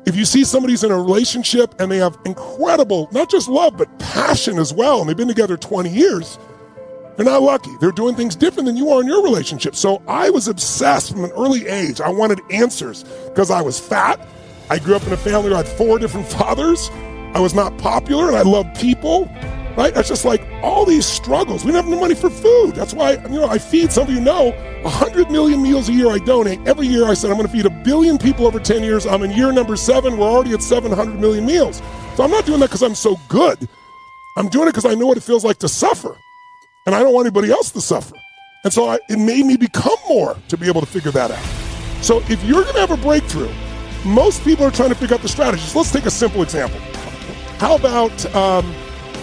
If you see somebody's in a relationship and they have incredible, not just love, but passion as well, and they've been together 20 years, they're not lucky. They're doing things different than you are in your relationship. So I was obsessed from an early age. I wanted answers because I was fat. I grew up in a family where I had 4 different fathers. I was not popular and I loved people, right? That's just like all these struggles. We didn't have no money for food. That's why, I feed, some of you know, 100 million meals a year I donate. Every year I said I'm going to feed 1 billion people over 10 years. I'm in year number 7. We're already at 700 million meals. So I'm not doing that because I'm so good. I'm doing it because I know what it feels like to suffer. And I don't want anybody else to suffer. And so it made me become more to be able to figure that out. So if you're going to have a breakthrough, most people are trying to figure out the strategies. Let's take a simple example. How about,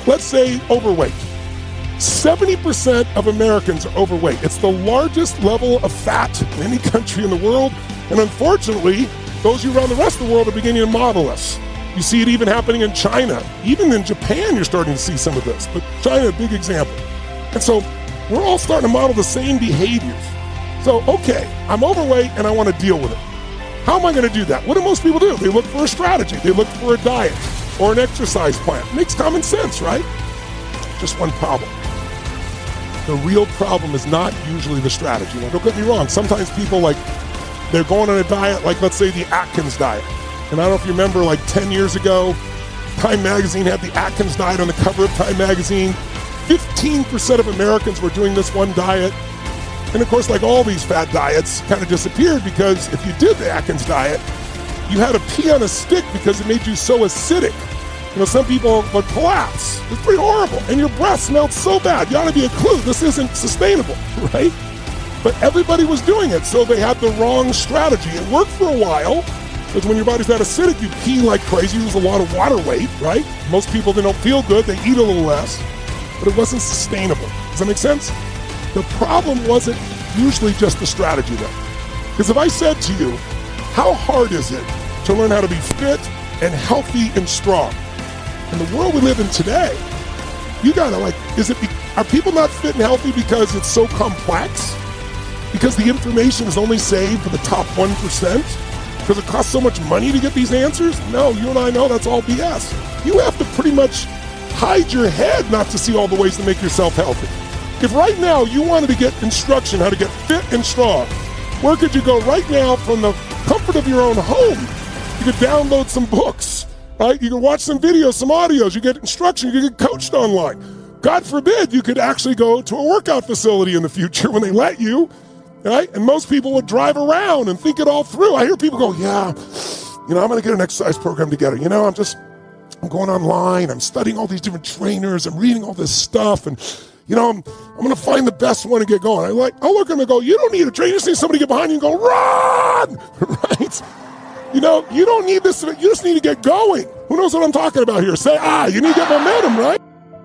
let's say, overweight? 70% of Americans are overweight. It's the largest level of fat in any country in the world. And unfortunately, those of you around the rest of the world are beginning to model us. You see it even happening in China. Even in Japan, you're starting to see some of this. But China, a big example. And so we're all starting to model the same behaviors. So, okay, I'm overweight and I want to deal with it. How am I going to do that? What do most people do? They look for a strategy. They look for a diet or an exercise plan. Makes common sense, right? Just one problem. The real problem is not usually the strategy. Now, don't get me wrong. Sometimes people, they're going on a diet, like let's say the Atkins diet. And I don't know if you remember, 10 years ago, Time Magazine had the Atkins diet on the cover of Time Magazine. 15% of Americans were doing this one diet. And of course, like all these fat diets, kind of disappeared because if you did the Atkins diet, you had to pee on a stick because it made you so acidic. Some people would collapse. It's pretty horrible. And your breath smelled so bad. You ought to be a clue. This isn't sustainable, right? But everybody was doing it, so they had the wrong strategy. It worked for a while, because when your body's that acidic, you pee like crazy, you lose a lot of water weight, right? Most people, they don't feel good, they eat a little less, but it wasn't sustainable. Does that make sense? The problem wasn't usually just the strategy, though. Because if I said to you, how hard is it to learn how to be fit and healthy and strong? In the world we live in today, you gotta are people not fit and healthy because it's so complex? Because the information is only saved for the top 1%? Because it costs so much money to get these answers? No, you and I know that's all BS. You have to pretty much hide your head not to see all the ways to make yourself healthy. If right now you wanted to get instruction how to get fit and strong, where could you go right now from the comfort of your own home? You could download some books, right? You can watch some videos, some audios, you get instruction, you get coached online. God forbid you could actually go to a workout facility in the future when they let you, right? And most people would drive around and think it all through. I hear people go, I'm going to get an exercise program together. I'm going online, I'm studying all these different trainers, I'm reading all this stuff, and I'm going to find the best one to get going. I'll look at them and go, you don't need a trainer, you just need somebody to get behind you and go, run, right? You don't need this, you just need to get going. Who knows what I'm talking about here? Say, you need to get momentum, right?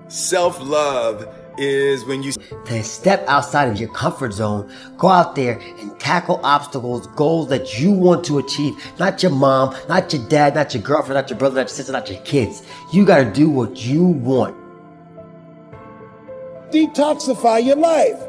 Self-love is when you to step outside of your comfort zone, go out there and tackle obstacles, goals that you want to achieve. Not your mom, not your dad, not your girlfriend, not your brother, not your sister, not your kids. You got to do what you want. Detoxify your life.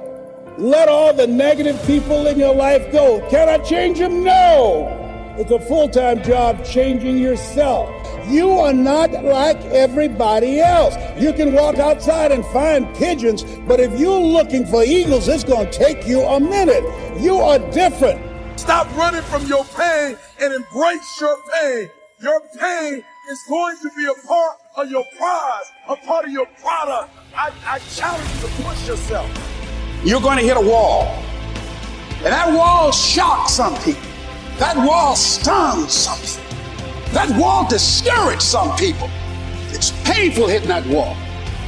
Let all the negative people in your life go. Can I change them? No. It's a full-time job changing yourself. You are not like everybody else. You can walk outside and find pigeons, but if you're looking for eagles, it's going to take you a minute. You are different. Stop running from your pain and embrace your pain. Your pain is going to be a part of your prize, a part of your product. I challenge you to push yourself. You're going to hit a wall. And that wall shocks some people. That wall stuns some people. That wall discouraged some people. It's painful hitting that wall.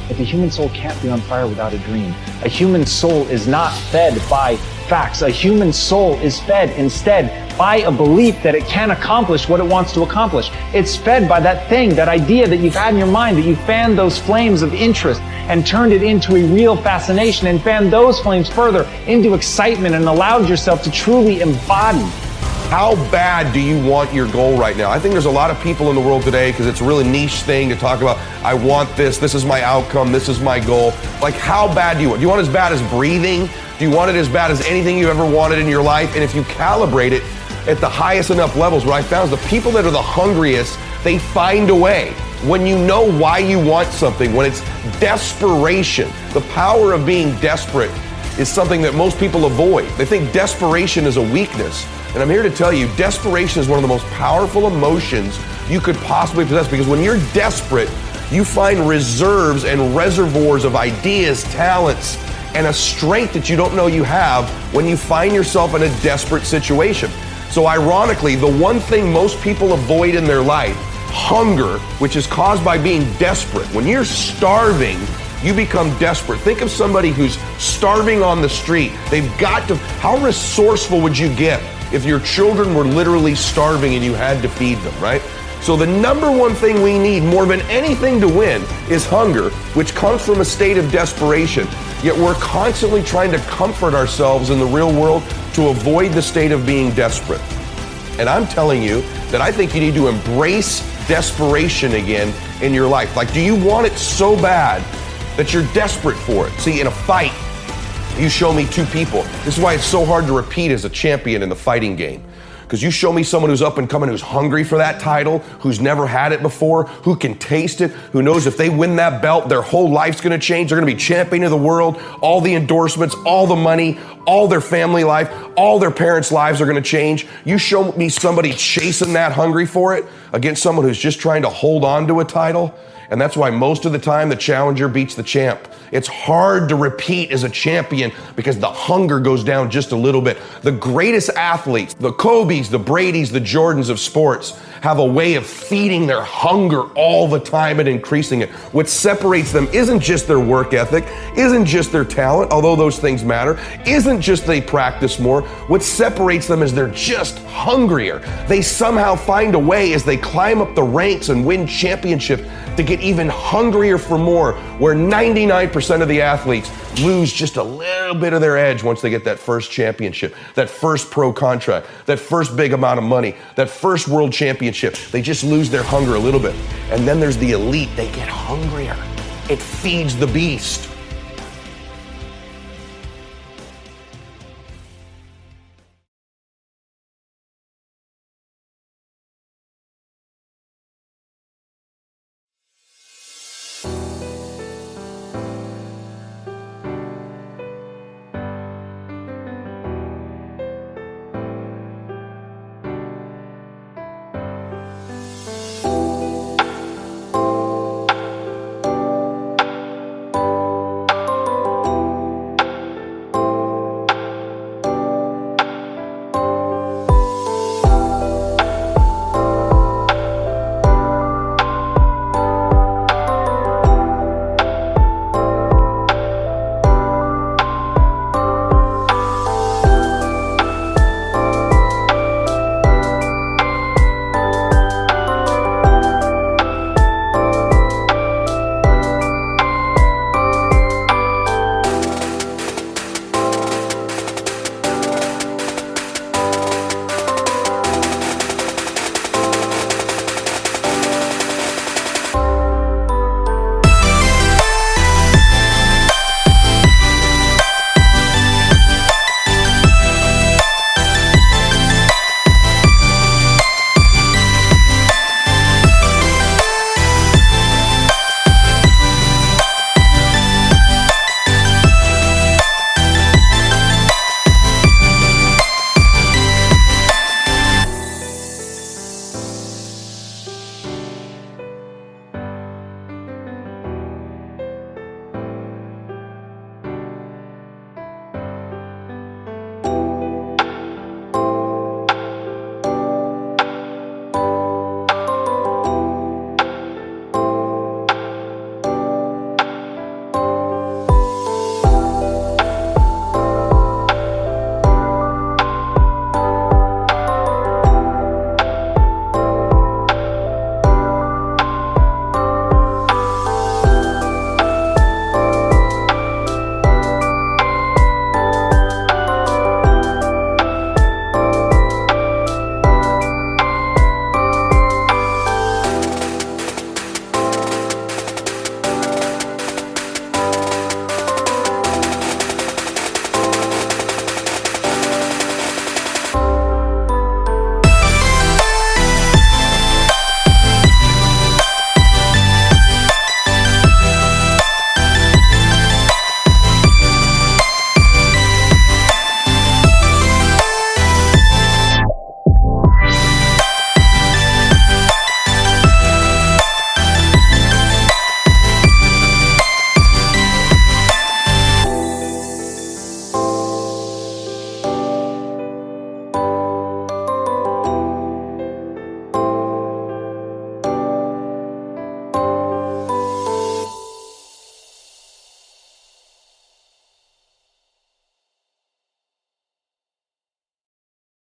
But the human soul can't be on fire without a dream. A human soul is not fed by facts. A human soul is fed instead by a belief that it can accomplish what it wants to accomplish. It's fed by that thing, that idea that you've had in your mind, that you fanned those flames of interest and turned it into a real fascination and fanned those flames further into excitement and allowed yourself to truly embody. How bad do you want your goal right now? I think there's a lot of people in the world today, because it's a really niche thing to talk about, I want this is my outcome, this is my goal. Like, how bad do you want? Do you want it as bad as breathing? Do you want it as bad as anything you ever wanted in your life? And if you calibrate it at the highest enough levels, what I found is the people that are the hungriest, they find a way. When you know why you want something, when it's desperation, the power of being desperate is something that most people avoid. They think desperation is a weakness. And I'm here to tell you, desperation is one of the most powerful emotions you could possibly possess, because when you're desperate, you find reserves and reservoirs of ideas, talents, and a strength that you don't know you have when you find yourself in a desperate situation. So ironically, the one thing most people avoid in their life, hunger, which is caused by being desperate. When you're starving, you become desperate. Think of somebody who's starving on the street. They've got to, how resourceful would you get if your children were literally starving and you had to feed them, right? So the number one thing we need more than anything to win is hunger, which comes from a state of desperation. Yet we're constantly trying to comfort ourselves in the real world to avoid the state of being desperate. And I'm telling you that I think you need to embrace desperation again in your life. Like, do you want it so bad that you're desperate for it? See, in a fight, you show me two people. This is why it's so hard to repeat as a champion in the fighting game. Because you show me someone who's up and coming, who's hungry for that title, who's never had it before, who can taste it, who knows if they win that belt, their whole life's gonna change. They're gonna be champion of the world, all the endorsements, all the money, all their family life, all their parents' lives are gonna change. You show me somebody chasing that, hungry for it, against someone who's just trying to hold on to a title. And that's why most of the time the challenger beats the champ. It's hard to repeat as a champion because the hunger goes down just a little bit. The greatest athletes, the Kobes, the Bradys, the Jordans of sports, have a way of feeding their hunger all the time and increasing it. What separates them isn't just their work ethic, isn't just their talent, although those things matter, isn't just they practice more. What separates them is they're just hungrier. They somehow find a way as they climb up the ranks and win championships to get even hungrier for more, where 99% of the athletes lose just a little bit of their edge once they get that first championship, that first pro contract, that first big amount of money, that first world championship. They just lose their hunger a little bit. And then there's the elite. They get hungrier. It feeds the beast.